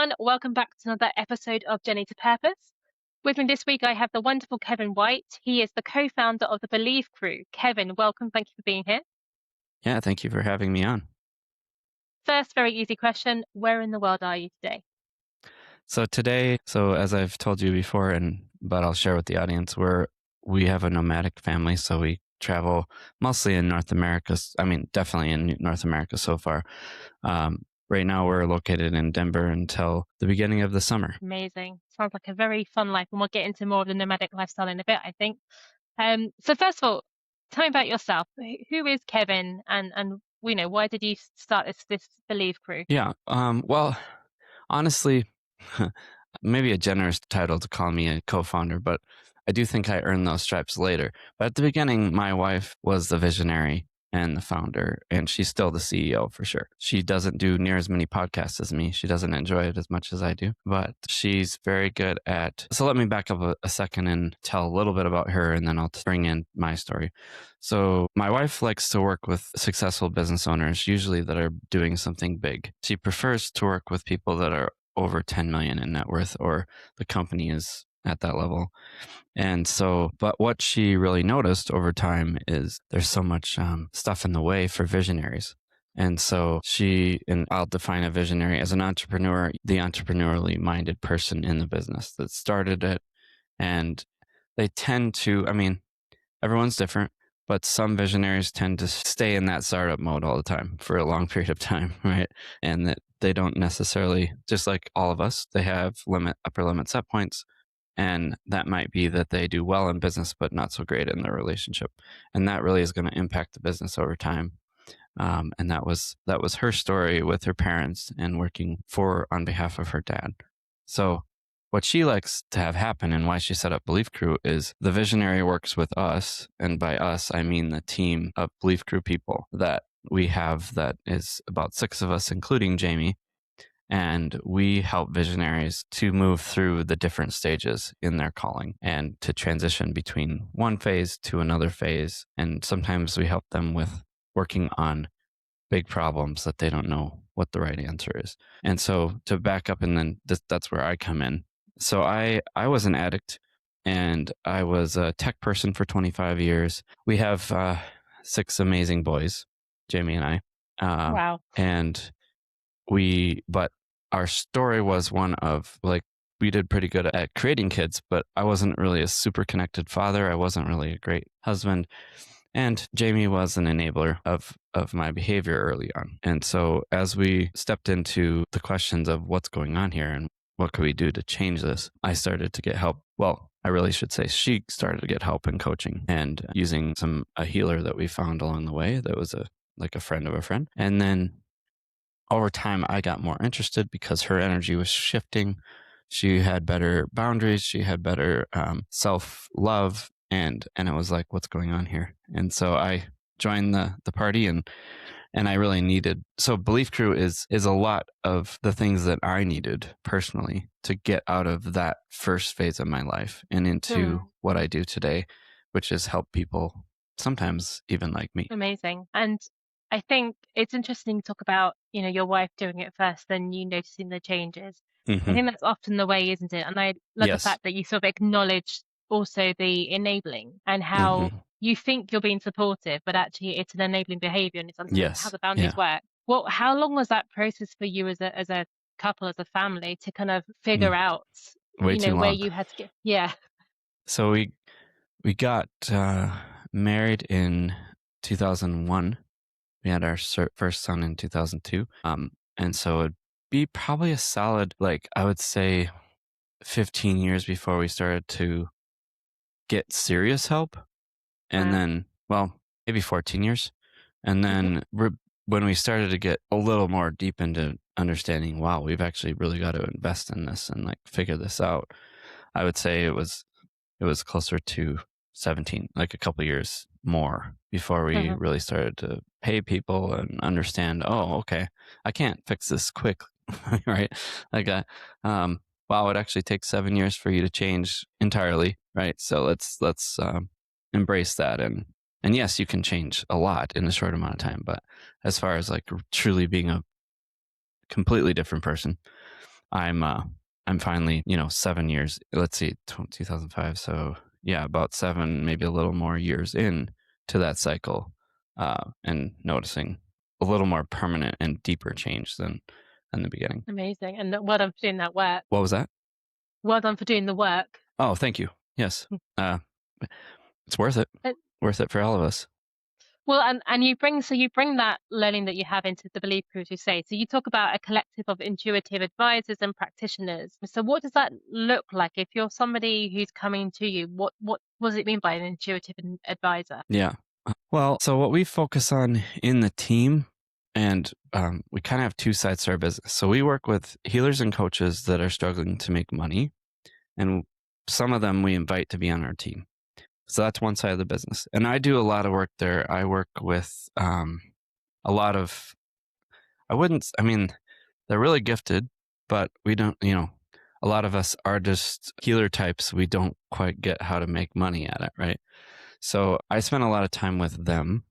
everyone. Welcome back to another episode of Journey to Purpose. With me this week, I have the wonderful Kevin White. He is the co-founder of the Believe Crew. Kevin, welcome. Thank you for being here. Yeah, thank you for having me on. First, very easy question. Where in the world are you today? So today, as I've told you before, but I'll share with the audience, we have a nomadic family, so we travel mostly in North America. I mean, definitely in North America so far. Right now, we're located in Denver until the beginning of the summer. Amazing. Sounds like a very fun life, and we'll get into more of the nomadic lifestyle in a bit, I think. So first of all, tell me about yourself. Who is Kevin, and why did you start this Believe Crew? Yeah. Well, honestly, maybe a generous title to call me a co-founder, but I do think I earned those stripes later. But at the beginning, my wife was the visionary and the founder, and she's still the CEO for sure. She doesn't do near as many podcasts as me. She doesn't enjoy it as much as I do, but she's very good at. So let me back up a second and tell a little bit about her, and then I'll bring in my story. So my wife likes to work with successful business owners, usually that are doing something big. She prefers to work with people that are over 10 million in net worth, or the company is at that level. And so, but what she really noticed over time is there's so much stuff in the way for visionaries. And so and I'll define a visionary as an entrepreneur, the entrepreneurially minded person in the business that started it. And they tend to, I mean, everyone's different, but some visionaries tend to stay in that startup mode all the time for a long period of time, right? And that they don't necessarily, just like all of us, they have upper limit set points. And that might be that they do well in business, but not so great in their relationship. And that really is going to impact the business over time. And that was her story with her parents and working on behalf of her dad. So what she likes to have happen and why she set up Believe Crew is the visionary works with us. And by us, I mean the team of Believe Crew people that we have, that is about 6 of us, including Jamie. And we help visionaries to move through the different stages in their calling and to transition between one phase to another phase. And sometimes we help them with working on big problems that they don't know what the right answer is. And so to back up, and then that's where I come in. So I was an addict, and I was a tech person for 25 years. We have 6 amazing boys, Jamie and I. Wow. But our story was one of, like, we did pretty good at creating kids, but I wasn't really a super connected father. I wasn't really a great husband. And Jamie was an enabler of my behavior early on. And so as we stepped into the questions of what's going on here and what could we do to change this, I started to get help. Well, I really should say she started to get help in coaching and using a healer that we found along the way that was like a friend of a friend. And then over time, I got more interested because her energy was shifting. She had better boundaries. She had better self-love. And it was like, what's going on here? And so I joined the party, and I really needed. So Belief Crew is a lot of the things that I needed personally to get out of that first phase of my life and into what I do today, which is help people, sometimes even like me. Amazing. And I think it's interesting to talk about, your wife doing it first, then you noticing the changes. Mm-hmm. I think that's often the way, isn't it? And I love the fact that you sort of acknowledge also the enabling and how you think you're being supportive, but actually it's an enabling behavior, and it's understanding how the boundaries work. Well, how long was that process for you as a couple, as a family, to kind of figure out, Way too long. where you had to get? Yeah. So we got married in 2001. We had our first son in 2002. And so it'd be probably a solid, I would say 15 years before we started to get serious help. And then, maybe 14 years. And then when we started to get a little more deep into understanding, wow, we've actually really got to invest in this and figure this out, I would say it was closer to 17, like a couple years more before we really started to pay people and understand, oh, okay, I can't fix this quick, right? Wow, it actually takes 7 years for you to change entirely, right? So let's embrace that. And yes, you can change a lot in a short amount of time, but as far as truly being a completely different person, I'm finally, 7 years, let's see, 2005. So yeah, about 7, maybe a little more years in to that cycle, and noticing a little more permanent and deeper change than in the beginning. Amazing. And well done for doing that work. What was that? Well done for doing the work. Oh, thank you. Yes. It's worth it. Worth it for all of us. Well, and you bring that learning that you have into the belief crew, as you say. So you talk about a collective of intuitive advisors and practitioners. So what does that look like? If you're somebody who's coming to you, what does it mean by an intuitive advisor? Yeah. Well, so what we focus on in the team, and we kind of have two sides to our business. So we work with healers and coaches that are struggling to make money, and some of them we invite to be on our team. So that's one side of the business. And I do a lot of work there. I work with a lot of, they're really gifted, but we don't, a lot of us are just healer types. We don't quite get how to make money at it, right? So I spend a lot of time with them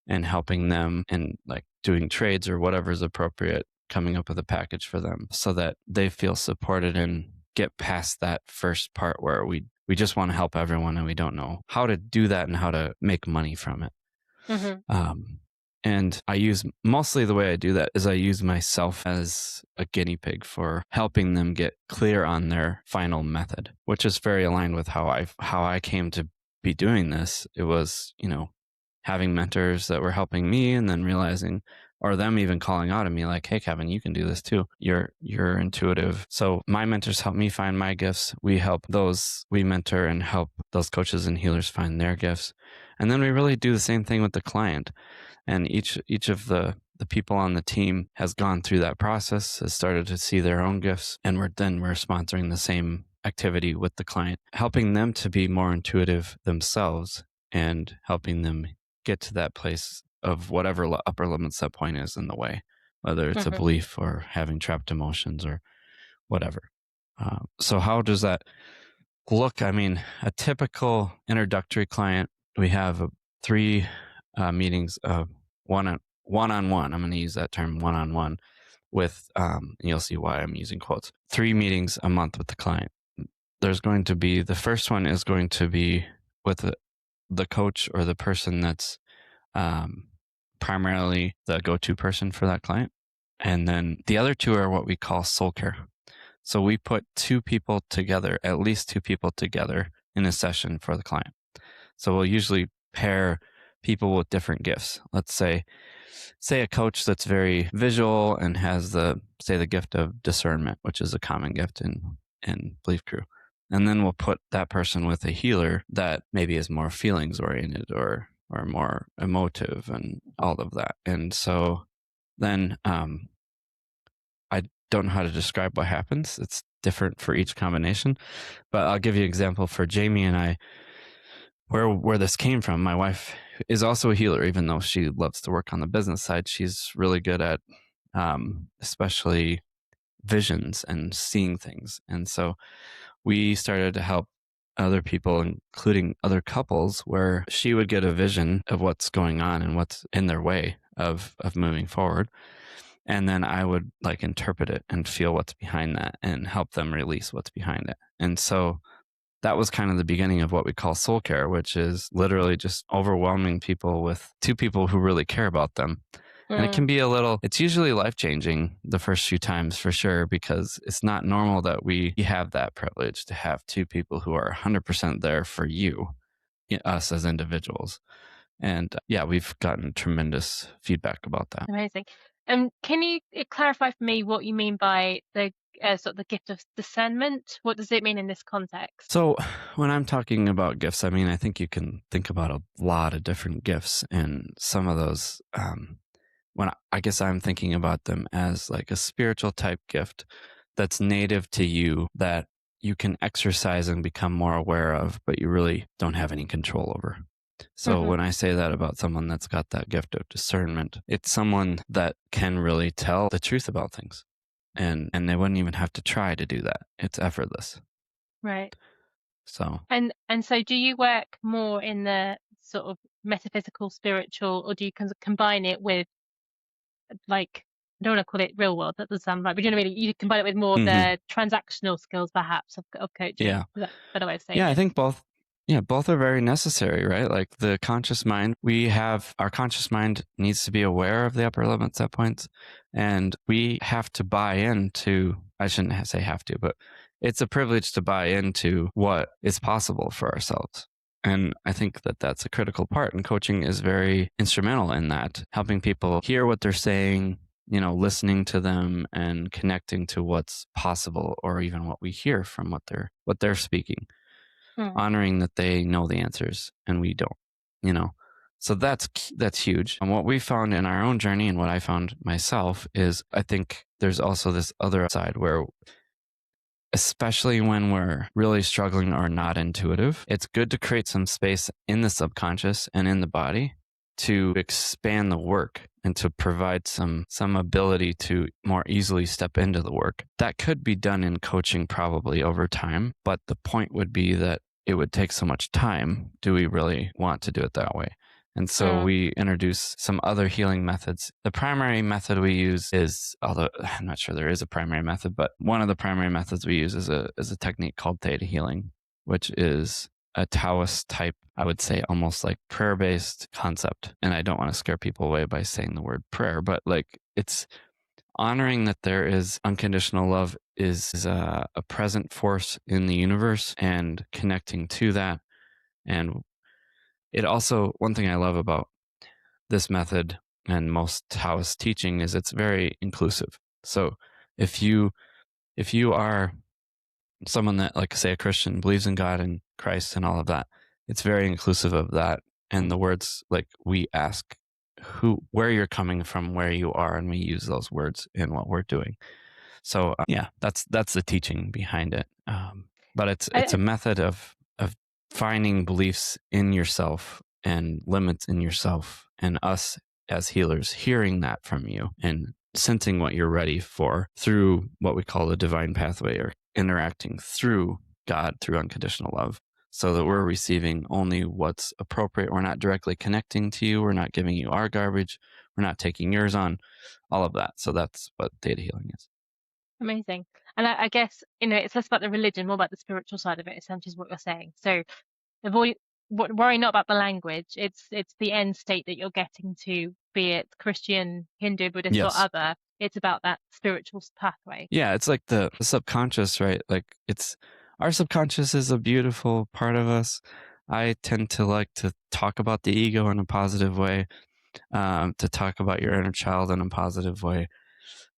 and helping them and like doing trades or whatever is appropriate, coming up with a package for them so that they feel supported and get past that first part where we just want to help everyone and we don't know how to do that and how to make money from it. Mm-hmm. And I use, mostly the way I do that is I use myself as a guinea pig for helping them get clear on their final method, which is very aligned with how I came to be doing this. It was, having mentors that were helping me and then realizing, or them even calling out at me like, hey, Kevin, you can do this too. You're intuitive. So my mentors help me find my gifts. We help those we mentor and help those coaches and healers find their gifts. And then we really do the same thing with the client. And each of the people on the team has gone through that process, has started to see their own gifts. And we're sponsoring the same activity with the client, helping them to be more intuitive themselves and helping them get to that place of whatever upper limit set point is in the way, whether it's a belief or having trapped emotions or whatever. So how does that look? I mean, a typical introductory client, we have 3 meetings of one-on-one. I'm going to use that term, one-on-one, with, you'll see why I'm using quotes, 3 meetings a month with the client. There's going to be, the first one is going to be with the coach or the person that's primarily the go-to person for that client. And then the other 2 are what we call soul care. So we put 2 people together, at least 2 people together in a session for the client. So we'll usually pair people with different gifts. Let's say a coach that's very visual and has the gift of discernment, which is a common gift in Belief Crew. And then we'll put that person with a healer that maybe is more feelings oriented or more emotive and all of that. And so then I don't know how to describe what happens. It's different for each combination, but I'll give you an example for Jamie and I, where this came from. My wife is also a healer, even though she loves to work on the business side. She's really good at especially visions and seeing things. And so we started to help other people, including other couples, where she would get a vision of what's going on and what's in their way of moving forward. And then I would like interpret it and feel what's behind that and help them release what's behind it. And so that was kind of the beginning of what we call soul care, which is literally just overwhelming people with 2 people who really care about them. And it can be it's usually life-changing the first few times for sure, because it's not normal that we have that privilege to have 2 people who are 100% there for you, us as individuals. And yeah, we've gotten tremendous feedback about that. Amazing. Can you clarify for me what you mean by the sort of the gift of discernment? What does it mean in this context? So when I'm talking about gifts, I think you can think about a lot of different gifts, and some of those, I guess I'm thinking about them as like a spiritual type gift that's native to you that you can exercise and become more aware of, but you really don't have any control over. So when I say that about someone that's got that gift of discernment, it's someone that can really tell the truth about things, and they wouldn't even have to try to do that. It's effortless. Right. So and so do you work more in the sort of metaphysical, spiritual, or do you combine it with like I don't want to call it real world, that does sound right, but you know what I mean? You combine it with more of the transactional skills perhaps of coaching. Yeah. Is that a better way of saying it? Yeah, I think both. Yeah, both are very necessary, right? Like the conscious mind, our conscious mind needs to be aware of the upper limit set points, and we have to buy into, I shouldn't say have to, but it's a privilege to buy into what is possible for ourselves. And I think that that's a critical part, and coaching is very instrumental in that, helping people hear what they're saying, listening to them and connecting to what's possible, or even what we hear from what they're speaking. Honoring that they know the answers and we don't, so that's huge. And what we found in our own journey, and what I found myself, is I think there's also this other side where, especially when we're really struggling or not intuitive, it's good to create some space in the subconscious and in the body to expand the work and to provide some ability to more easily step into the work. That could be done in coaching probably over time, but the point would be that it would take so much time. Do we really want to do it that way? And so we introduce some other healing methods. The primary method we use is, although I'm not sure there is a primary method, but one of the primary methods we use is a technique called theta healing, which is a Taoist type, I would say almost like prayer-based concept. And I don't want to scare people away by saying the word prayer, but like it's honoring that there is unconditional love is a present force in the universe, and connecting to that. And it also, one thing I love about this method and most Taoist teaching is it's very inclusive. So if you are someone that, like, say, a Christian, believes in God and Christ and all of that, it's very inclusive of that. And the words, like, we ask where you're coming from, where you are, and we use those words in what we're doing. So yeah, that's the teaching behind it. But it's a method of finding beliefs in yourself and limits in yourself, and us as healers hearing that from you and sensing what you're ready for through what we call the divine pathway, or interacting through God, through unconditional love, so that we're receiving only what's appropriate. We're not directly connecting to you. We're not giving you our garbage. We're not taking yours on, all of that. So that's what theta healing is. Amazing. And I guess, it's less about the religion, more about the spiritual side of it, essentially, is what you're saying. So worry not about the language. It's the end state that you're getting to, be it Christian, Hindu, Buddhist, or other. It's about that spiritual pathway. Yeah, it's like the subconscious, right? Like our subconscious is a beautiful part of us. I tend to like to talk about the ego in a positive way, to talk about your inner child in a positive way.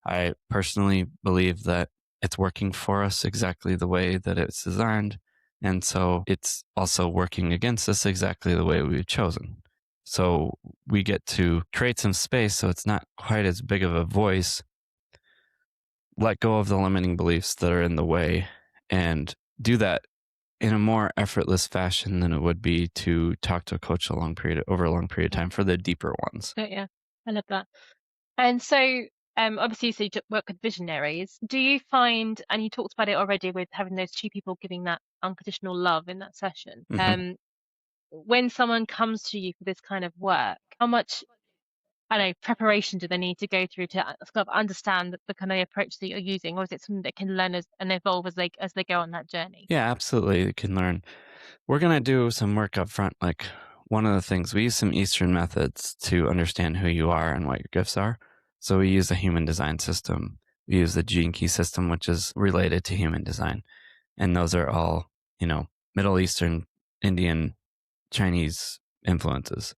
I personally believe that it's working for us exactly the way that it's designed. And so it's also working against us exactly the way we've chosen. So we get to create some space so it's not quite as big of a voice, let go of the limiting beliefs that are in the way, and do that in a more effortless fashion than it would be to talk to a coach over a long period of time for the deeper ones. Yeah, I love that. And so obviously, so you work with visionaries. Do you find, and you talked about it already with having those two people giving that unconditional love in that session, when someone comes to you for this kind of work, how much, I don't know, preparation do they need to go through to sort of understand the kind of approach that you're using, or is it something that can learn and evolve as they go on that journey? Yeah, absolutely, they can learn. We're gonna do some work up front. Like, one of the things, we use some Eastern methods to understand who you are and what your gifts are. So we use the human design system. We use the gene key system, which is related to human design, and those are all Middle Eastern, Indian, Chinese influences.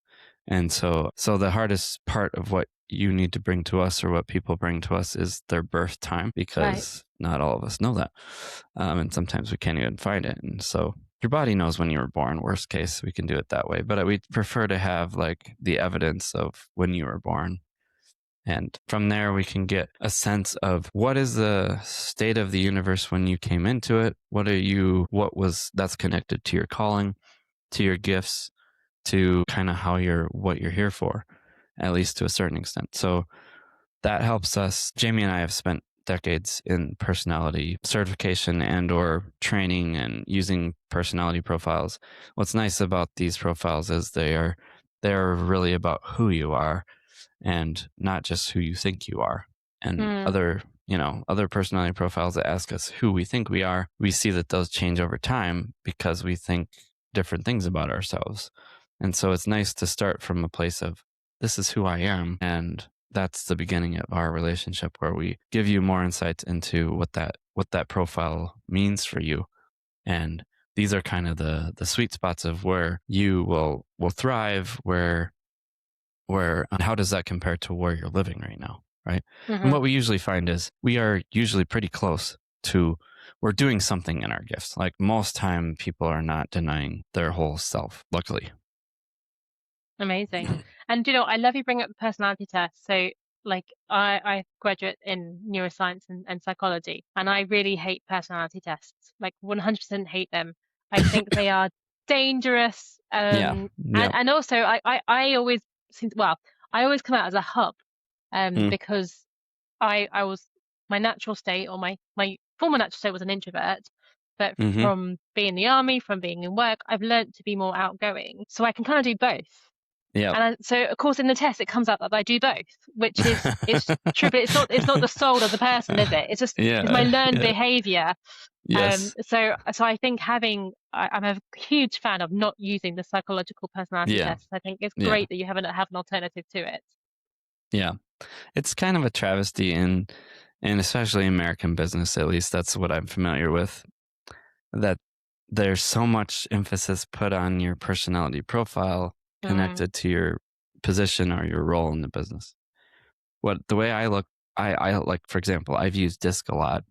And so the hardest part of what you need to bring to us, or what people bring to us, is their birth time, because not all of us know that. And sometimes we can't even find it. And so your body knows when you were born. Worst case, we can do it that way. But we prefer to have like the evidence of when you were born. And from there, we can get a sense of what is the state of the universe when you came into it. That's connected to your calling, to your gifts, to kind of what you're here for, at least to a certain extent. So that helps us. Jamie and I have spent decades in personality certification and or training and using personality profiles. What's nice about these profiles is they're really about who you are, and not just who you think you are. and other personality profiles that ask us who we think we are, we see that those change over time because we think different things about ourselves. And so it's nice to start from a place of, this is who I am. And that's the beginning of our relationship, where we give you more insights into what that profile means for you. And these are kind of the sweet spots of where you will thrive, where how does that compare to where you're living right now, right? And what we usually find is we are usually pretty close to, we're doing something in our gifts. Like most time, people are not denying their whole self, luckily. Amazing. And I love you bring up the personality test. So like I graduate in neuroscience and psychology, and I really hate personality tests, like 100% hate them. I think they are dangerous. And also I always I always come out as a hub, because I was, my natural state, or my former natural state was an introvert, but from being in the army, from being in work, I've learned to be more outgoing, so I can kind of do both. Yeah. And so of course in the test it comes out that I do both, which is true, but it's not the soul of the person, is it? It's just it's my learned behavior. Yes. So I think I'm a huge fan of not using the psychological personality test. I think it's great that you have an alternative to it. Yeah. It's kind of a travesty in especially American business, at least that's what I'm familiar with, that there's so much emphasis put on your personality profile connected to your position or your role in the business. The way I look, I like, for example, I've used DISC a lot,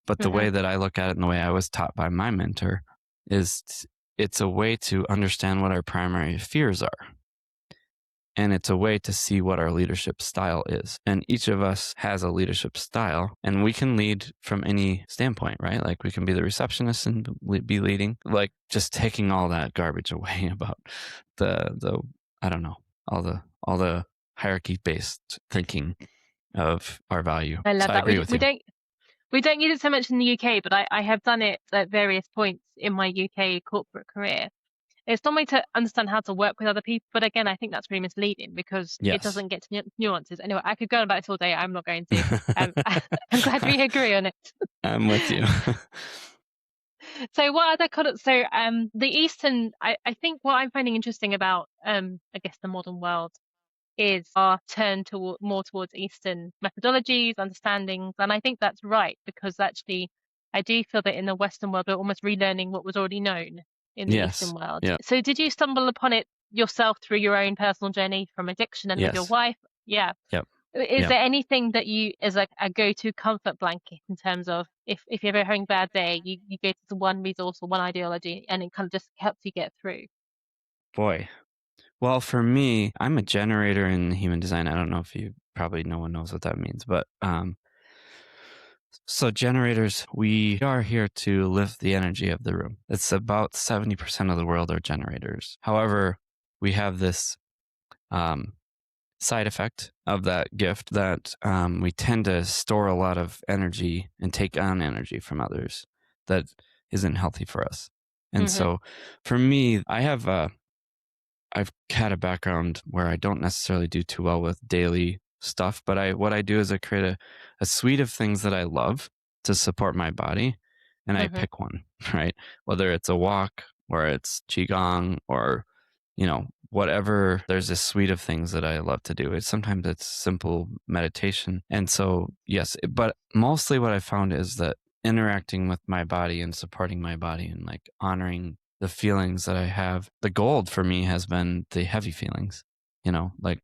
but the way that I look at it and the way I was taught by my mentor is it's a way to understand what our primary fears are. And it's a way to see what our leadership style is. And each of us has a leadership style, and we can lead from any standpoint, right? Like we can be the receptionist and be leading, like just taking all that garbage away about the I don't know, all the hierarchy-based thinking of our value. I love that. I agree with you. We don't use it so much in the UK, but I have done it at various points in my UK corporate career. It's not me to understand how to work with other people, but again, I think that's really misleading because it doesn't get to nuances. Anyway, I could go on about this all day. I'm not going to. I'm glad we agree on it. I'm with you. So what other the Eastern, I think what I'm finding interesting about I guess the modern world is our turn more towards Eastern methodologies, understandings, and I think that's right, because actually I do feel that in the Western world we're almost relearning what was already known in the Eastern world. Yeah. So did you stumble upon it yourself through your own personal journey from addiction and with your wife? Yeah. Yep. Is there anything that you is like a go-to comfort blanket in terms of if you're ever having a bad day, you go to the one resource or one ideology and it kind of just helps you get through? Boy. Well, for me, I'm a generator in human design. I don't know if no one knows what that means, but so generators, we are here to lift the energy of the room. It's about 70% of the world are generators. However, we have this side effect of that gift that we tend to store a lot of energy and take on energy from others that isn't healthy for us. And so for me, I've had a background where I don't necessarily do too well with daily stuff, but what I do is I create a suite of things that I love to support my body, and I pick one, right? Whether it's a walk or it's qigong or, whatever. There's a suite of things that I love to do. Sometimes it's simple meditation. And so, yes, but mostly what I found is that interacting with my body and supporting my body and like honoring the feelings that I have. The gold for me has been the heavy feelings, like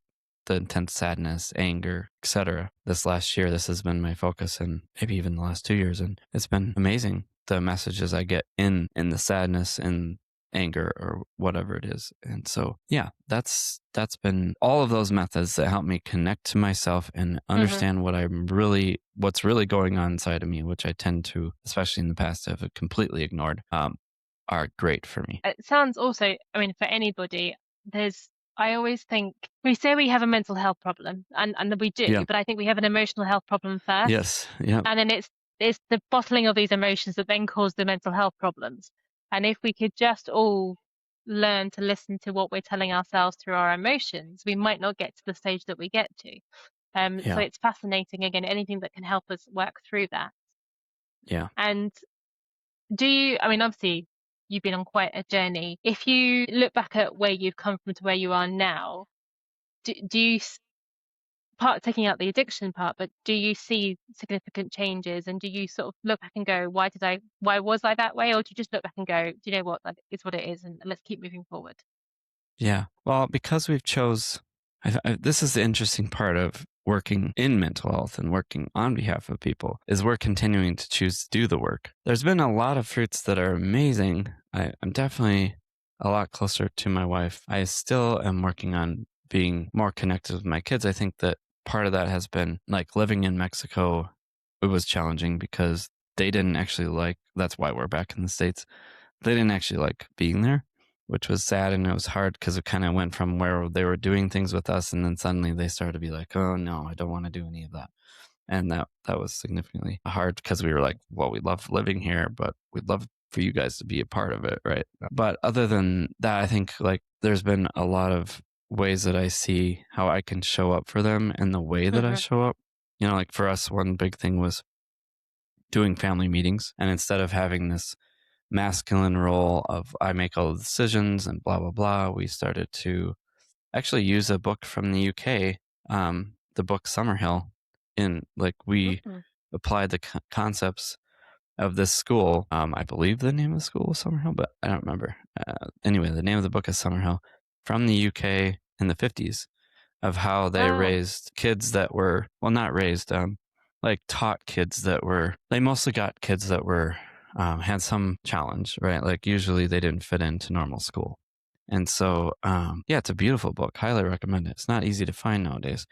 the intense sadness, anger, etc. This last year, this has been my focus, and maybe even the last 2 years. And it's been amazing, the messages I get in the sadness and anger or whatever it is. And so, yeah, that's been all of those methods that help me connect to myself and understand what's really going on inside of me, which I tend to, especially in the past, have completely ignored. Are great for me. It sounds also, I mean, for anybody, I always think we say we have a mental health problem, and we do, but I think we have an emotional health problem first. Yes. Yeah. And then it's the bottling of these emotions that then cause the mental health problems. And if we could just all learn to listen to what we're telling ourselves through our emotions, we might not get to the stage that we get to. So it's fascinating, again, anything that can help us work through that. Yeah. And obviously you've been on quite a journey. If you look back at where you've come from to where you are now, do you, taking out the addiction part, but do you see significant changes, and do you sort of look back and go, why was I that way? Or do you just look back and go, do you know what, that is what it is, and let's keep moving forward? Yeah. Well, because we've this is the interesting part of working in mental health and working on behalf of people, is we're continuing to choose to do the work. There's been a lot of fruits that are amazing. I'm definitely a lot closer to my wife. I still am working on being more connected with my kids. I think that part of that has been like living in Mexico. It was challenging because they didn't actually that's why we're back in the States. They didn't actually like being there, which was sad, and it was hard because it kind of went from where they were doing things with us, and then suddenly they started to be like, oh no, I don't want to do any of that. And that was significantly hard because we were like, well, we love living here, but we'd love for you guys to be a part of it, right? But other than that, I think like there's been a lot of ways that I see how I can show up for them and the way that I show up. Like for us, one big thing was doing family meetings, and instead of having this masculine role of I make all the decisions and blah, blah, blah, we started to actually use a book from the UK, the book Summerhill. We applied the concepts of this school. I believe the name of the school was Summerhill, but I don't remember. Anyway, the name of the book is Summerhill, from the UK in the 50s, of how they raised kids that were, well, not raised, taught kids they mostly got kids that were, had some challenge, right? Like usually they didn't fit into normal school. And so, it's a beautiful book. Highly recommend it. It's not easy to find nowadays.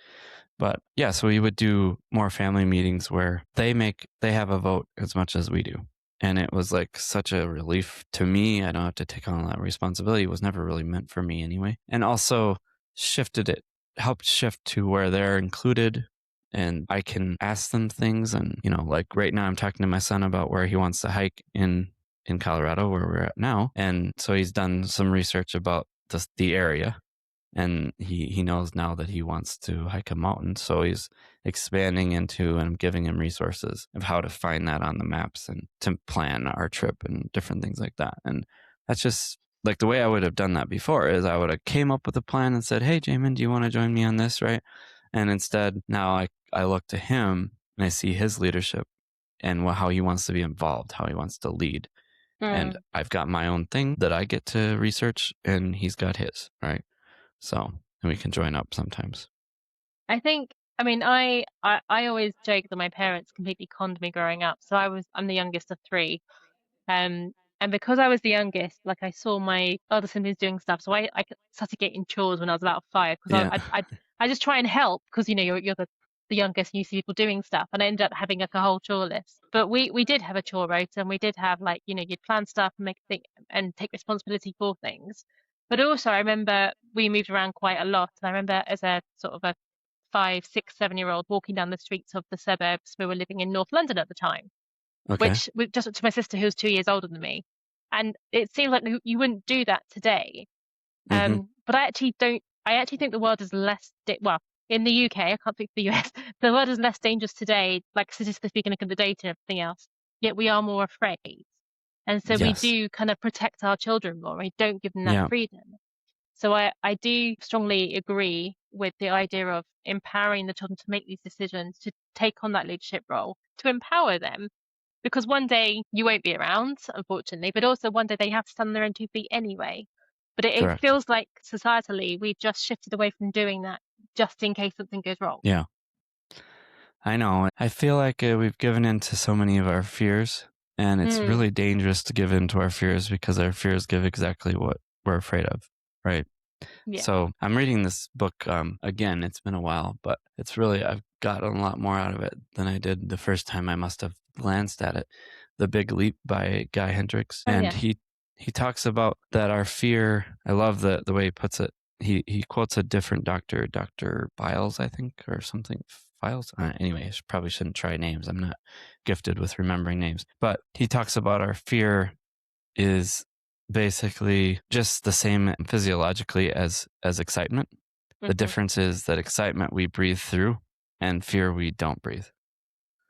But yeah, so we would do more family meetings where they have a vote as much as we do. And it was like such a relief to me. I don't have to take on that responsibility. It was never really meant for me anyway. And also helped shift to where they're included and I can ask them things. And, like right now I'm talking to my son about where he wants to hike in Colorado, where we're at now. And so he's done some research about the area, and he knows now that he wants to hike a mountain. So he's expanding into, and I'm giving him resources of how to find that on the maps and to plan our trip and different things like that. And that's just like the way I would have done that before is I would have came up with a plan and said, hey, Jamin, do you want to join me on this? Right. And instead now I look to him and I see his leadership and how he wants to be involved, how he wants to lead. And I've got my own thing that I get to research, and he's got his, right? So, and we can join up sometimes. I think, I always joke that my parents completely conned me growing up. So I'm the youngest of three. And because I was the youngest, like I saw my other siblings doing stuff. So I started getting chores when I was about 5, because I just try and help, because, you're the youngest and you see people doing stuff, and I ended up having like a whole chore list. But we did have a chore rota, and we did have you'd plan stuff and and take responsibility for things. But also I remember we moved around quite a lot, and I remember as a sort of a 5, 6, 7-year-old walking down the streets of the suburbs. We were living in North London at the time, which just to my sister, who was 2 years older than me, and it seems like you wouldn't do that today. But I actually don't. I actually think the world is less. Well, in the UK, I can't speak for the US. The world is less dangerous today, like statistically speaking, look at the data and everything else. Yet we are more afraid, and so we do kind of protect our children more. We don't give them that freedom. So I do strongly agree with the idea of empowering the children to make these decisions, to take on that leadership role, to empower them. Because one day you won't be around, unfortunately, but also one day they have to stand on their own 2 feet anyway. But it feels like societally we've just shifted away from doing that, just in case something goes wrong. Yeah. I know. I feel like we've given in to so many of our fears, and it's really dangerous to give in to our fears, because our fears give exactly what we're afraid of, right? Yeah. So I'm reading this book again. It's been a while, but I've gotten a lot more out of it than I did the first time I must have glanced at it. The Big Leap by Guy Hendricks. And he talks about that our fear. I love the way he puts it. He quotes a different doctor, Dr. Biles, I think, or something. Files. Anyway, I probably shouldn't try names. I'm not gifted with remembering names. But he talks about our fear is basically just the same physiologically as excitement. The difference is that excitement we breathe through, and fear we don't breathe.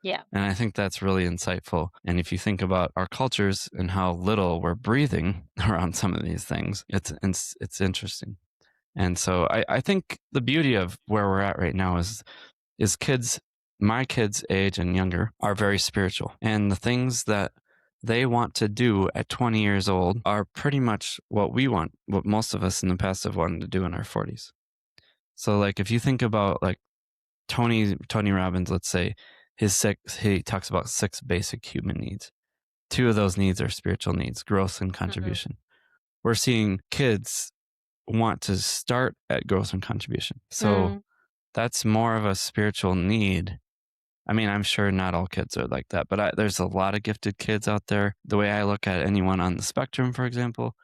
Yeah. And I think that's really insightful. And if you think about our cultures and how little we're breathing around some of these things, it's interesting. And so I think the beauty of where we're at right now is kids, my kids' age and younger, are very spiritual. And the things that they want to do at 20 years old are pretty much what we want, what most of us in the past have wanted to do in our 40s. So like if you think about like Tony Robbins, let's say, he talks about 6 basic human needs. 2 of those needs are spiritual needs, growth and contribution. We're seeing kids want to start at growth and contribution. So that's more of a spiritual need. I mean, I'm sure not all kids are like that, but there's a lot of gifted kids out there. The way I look at anyone on the spectrum, for example,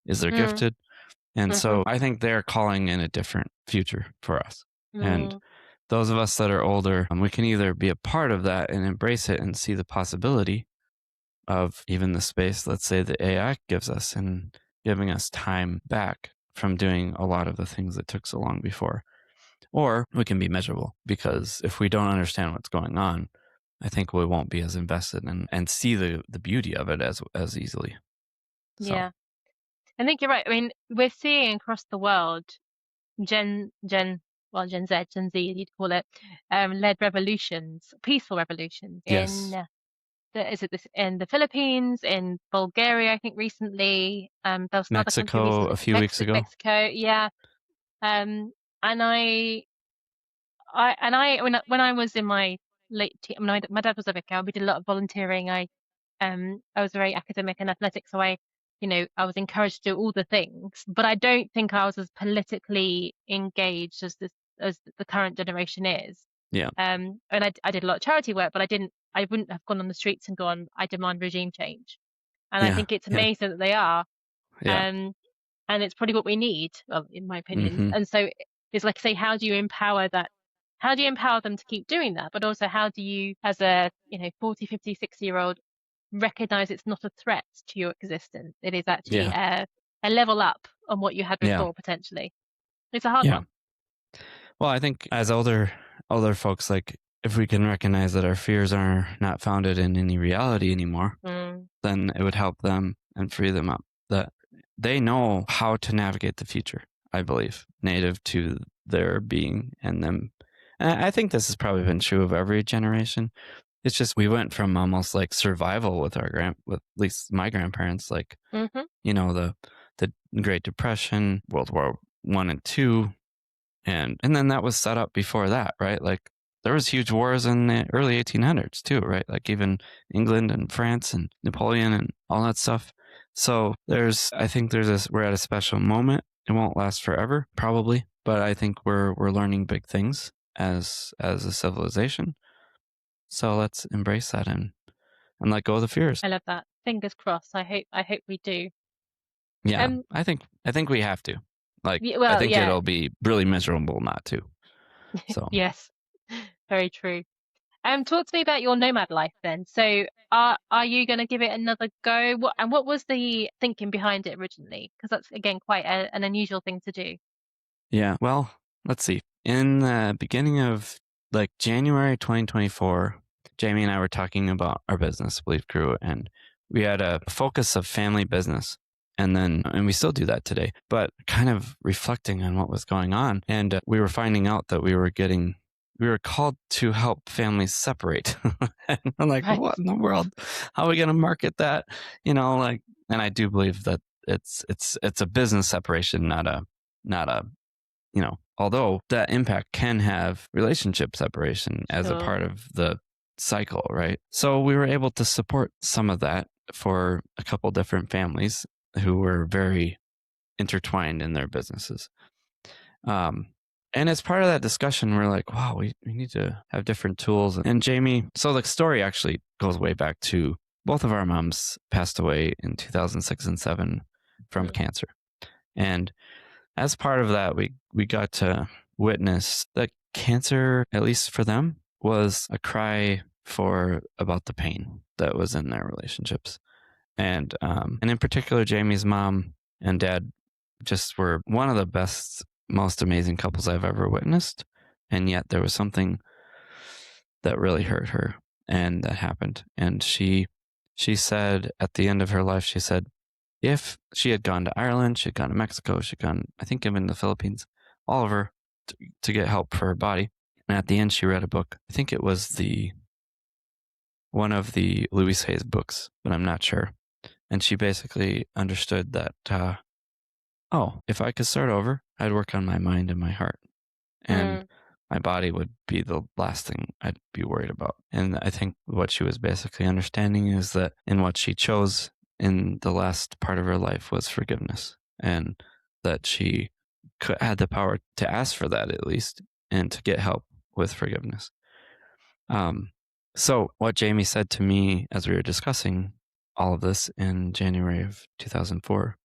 is they're gifted. And so I think they're calling in a different future for us. And those of us that are older, we can either be a part of that and embrace it and see the possibility of even the space, let's say, the AI gives us and giving us time back from doing a lot of the things that took so long before. Or we can be miserable, because if we don't understand what's going on, I think we won't be as invested and see the beauty of it as easily. So. Yeah. I think you're right. I mean, we're seeing across the world Gen Z, you'd call it, led revolutions, peaceful revolutions in the Philippines, in Bulgaria, I think recently. There was another country recently, a few weeks ago. Mexico, yeah. And when I was in my late teen, my dad was a vicar. We did a lot of volunteering. I was very academic and athletic, so I was encouraged to do all the things, but I don't think I was as politically engaged as the current generation is. Yeah. And I did a lot of charity work, but I wouldn't have gone on the streets and gone, I demand regime change. And I think it's amazing that they are. Yeah. And it's probably what we need, well, in my opinion. And so it's like, say, how do you empower that? How do you empower them to keep doing that? But also, how do you, as a 40, 50, 60-year-old, recognize it's not a threat to your existence? It is actually a level up on what you had before, potentially. It's a hard one. Well, I think as older folks, like, if we can recognize that our fears are not founded in any reality anymore, then it would help them and free them up. That they know how to navigate the future, I believe, native to their being and them. And I think this has probably been true of every generation. It's just we went from almost like survival with with at least my grandparents, like, the Great Depression, World War I and II, and then that was set up before that, right? Like there was huge wars in the early 1800s too, right? Like even England and France and Napoleon and all that stuff. So I think we're at a special moment. It won't last forever, probably, but I think we're learning big things as a civilization. So let's embrace that and let go of the fears. I love that. Fingers crossed. I hope we do. Yeah, I think we have to. Like, I think it'll be really miserable not to. So yes, very true. Talk to me about your nomad life then. So are you going to give it another go? What was the thinking behind it originally? Because that's, again, quite an unusual thing to do. Yeah, well, let's see. In the beginning of like January 2024, Jamie and I were talking about our business, Believe Crew, and we had a focus of family business. And we still do that today, but kind of reflecting on what was going on. And we were finding out that we were called to help families separate. And I'm like, what in the world? How are we going to market that? And I do believe that it's a business separation, not a, although that impact can have relationship separation as a part of the cycle, right? So we were able to support some of that for a couple different families who were very intertwined in their businesses. And as part of that discussion, we're like, wow, we need to have different tools. And Jamie, so the story actually goes way back to both of our moms passed away in 2006 and 2007 from cancer. And as part of that, we got to witness that cancer, at least for them, was a cry about the pain that was in their relationships. And in particular, Jamie's mom and dad just were one of the best, most amazing couples I've ever witnessed. And yet there was something that really hurt her, and that happened. And she said at the end of her life, she said, if she had gone to Ireland, she had gone to Mexico, she'd gone, I think, even the Philippines, all of her, to get help for her body. And at the end, she read a book. I think it was one of the Louise Hay's books, but I'm not sure. And she basically understood that, if I could start over, I'd work on my mind and my heart. And my body would be the last thing I'd be worried about. And I think what she was basically understanding is that in what she chose in the last part of her life was forgiveness, and that she had the power to ask for that, at least, and to get help with forgiveness. So what Jamie said to me as we were discussing all of this in January of 2024,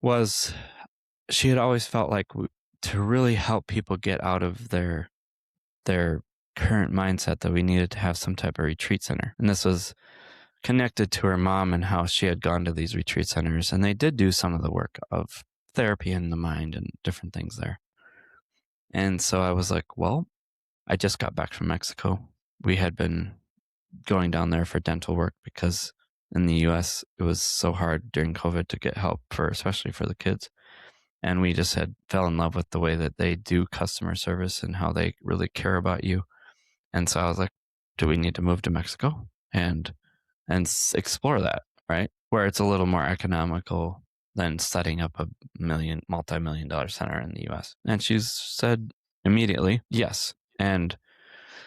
was she had always felt like to really help people get out of their current mindset, that we needed to have some type of retreat center. And this was connected to her mom and how she had gone to these retreat centers, and they did do some of the work of therapy in the mind and different things there. And so I was like, well, I just got back from Mexico. We had been going down there for dental work because in the US, it was so hard during COVID to get help especially for the kids. And we just fell in love with the way that they do customer service and how they really care about you. And so I was like, do we need to move to Mexico and explore that, right? Where it's a little more economical than setting up a multi-million-dollar center in the US. And she's said immediately, yes. And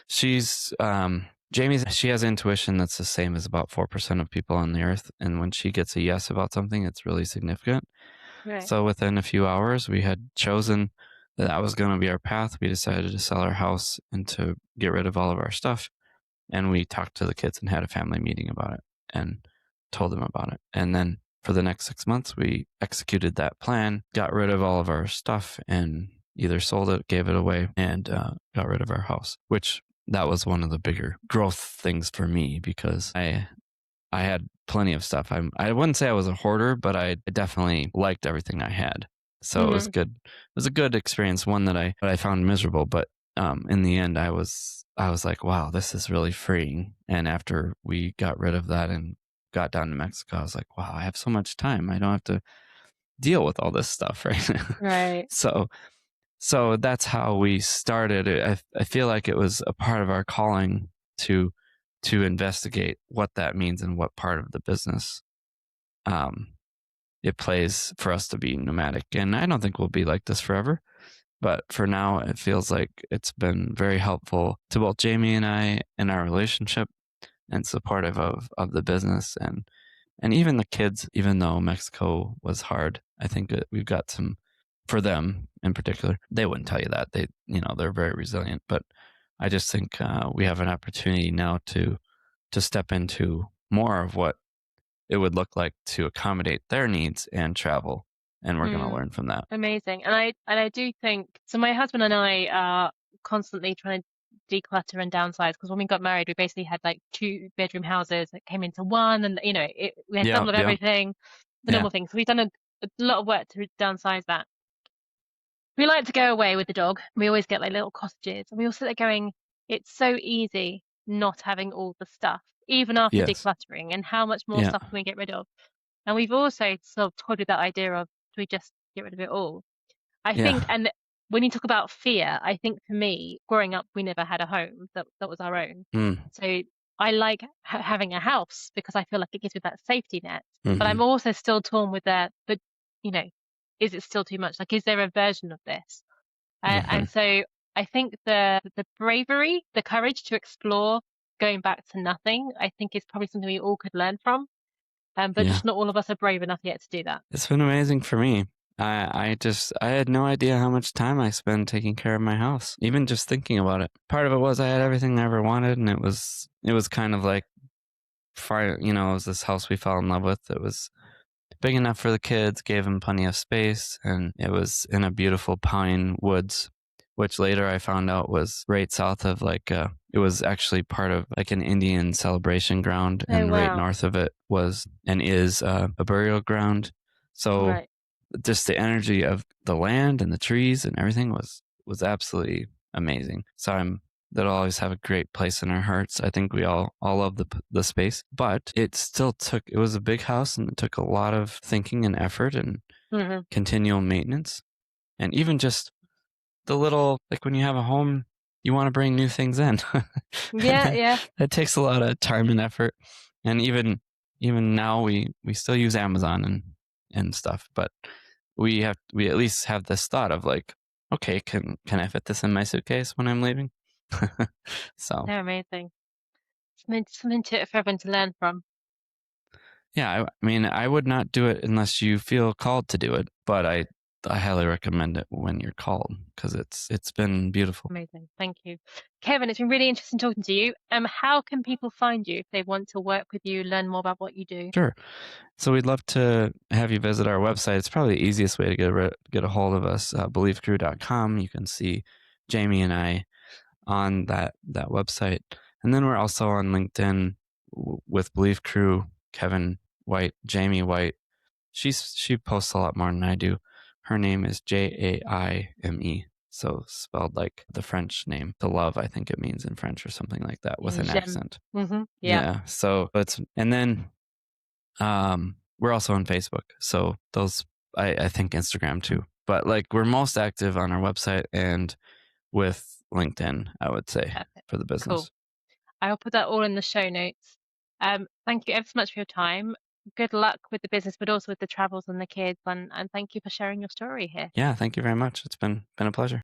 she's, she has intuition that's the same as about 4% of people on the earth. And when she gets a yes about something, it's really significant. Right. So within a few hours, we had chosen that was going to be our path. We decided to sell our house and to get rid of all of our stuff. And we talked to the kids and had a family meeting about it and told them about it. And then for the next 6 months, we executed that plan, got rid of all of our stuff, and either sold it, gave it away, and got rid of our house, which that was one of the bigger growth things for me, because I had plenty of stuff. I wouldn't say I was a hoarder, but I definitely liked everything I had. So it was good. It was a good experience, one that I found miserable, but in the end, I was like, wow, this is really freeing. And after we got rid of that and got down to Mexico, I was like, wow, I have so much time. I don't have to deal with all this stuff, right? Right. So that's how we started. I feel like it was a part of our calling to investigate what that means and what part of the business it plays for us to be nomadic. And I don't think we'll be like this forever. But for now, it feels like it's been very helpful to both Jamie and I in our relationship, and supportive of the business and even the kids. Even though Mexico was hard, I think that we've got some, for them in particular, they wouldn't tell you that. They're very resilient. But I just think we have an opportunity now to step into more of what it would look like to accommodate their needs and travel. And we're going to learn from that. Amazing. And I do think, so my husband and I are constantly trying to declutter and downsize, because when we got married, we basically had like 2-bedroom houses that came into one, and we had some of everything, the normal things. So we've done a lot of work to downsize that. We like to go away with the dog. We always get like little cottages, and we all sit there going, it's so easy not having all the stuff, even after decluttering, and how much more stuff can we get rid of? And we've also sort of toyed with that idea of, do we just get rid of it all? I think, and when you talk about fear, I think for me, growing up, we never had a home that was our own. So I like having a house because I feel like it gives me that safety net. But I'm also still torn with that. But is it still too much? Like, is there a version of this? And so I think the bravery, the courage to explore going back to nothing, I think is probably something we all could learn from. But just not all of us are brave enough yet to do that. It's been amazing for me. I had no idea how much time I spend taking care of my house, even just thinking about it. Part of it was I had everything I ever wanted, and it was kind of like, it was this house we fell in love with. It was big enough for the kids, gave them plenty of space, and it was in a beautiful pine woods, which later I found out was right south of it was actually part of like an Indian celebration ground, and right north of it was and is a burial ground. So just the energy of the land and the trees and everything was absolutely amazing. So that'll always have a great place in our hearts. I think we all love the space, but it was a big house, and it took a lot of thinking and effort and continual maintenance. And even just the little, like when you have a home, you want to bring new things in. Yeah. That takes a lot of time and effort. And even now we still use Amazon and stuff, but we at least have this thought of like, okay, can I fit this in my suitcase when I'm leaving? So they're amazing. Something for everyone to learn from. Yeah, I mean, I would not do it unless you feel called to do it, but I highly recommend it when you're called, because it's been beautiful. Amazing. Thank you. Kevin, it's been really interesting talking to you. How can people find you if they want to work with you, learn more about what you do? Sure. So we'd love to have you visit our website. It's probably the easiest way to get a hold of us, believecrew.com. You can see Jamie and I on that website. And then we're also on LinkedIn with Believe Crew, Kevin White, Jamie White. She posts a lot more than I do. Her name is Jaime, so spelled like the French name. To love, I think it means in French or something like that, with an accent. Yeah. So and then we're also on Facebook. So those, I think Instagram too. But like we're most active on our website and with LinkedIn, I would say. Perfect. For the business. Cool. I'll put that all in the show notes. Thank you ever so much for your time. Good luck with the business, but also with the travels and the kids. And thank you for sharing your story here. Yeah, thank you very much. It's been a pleasure.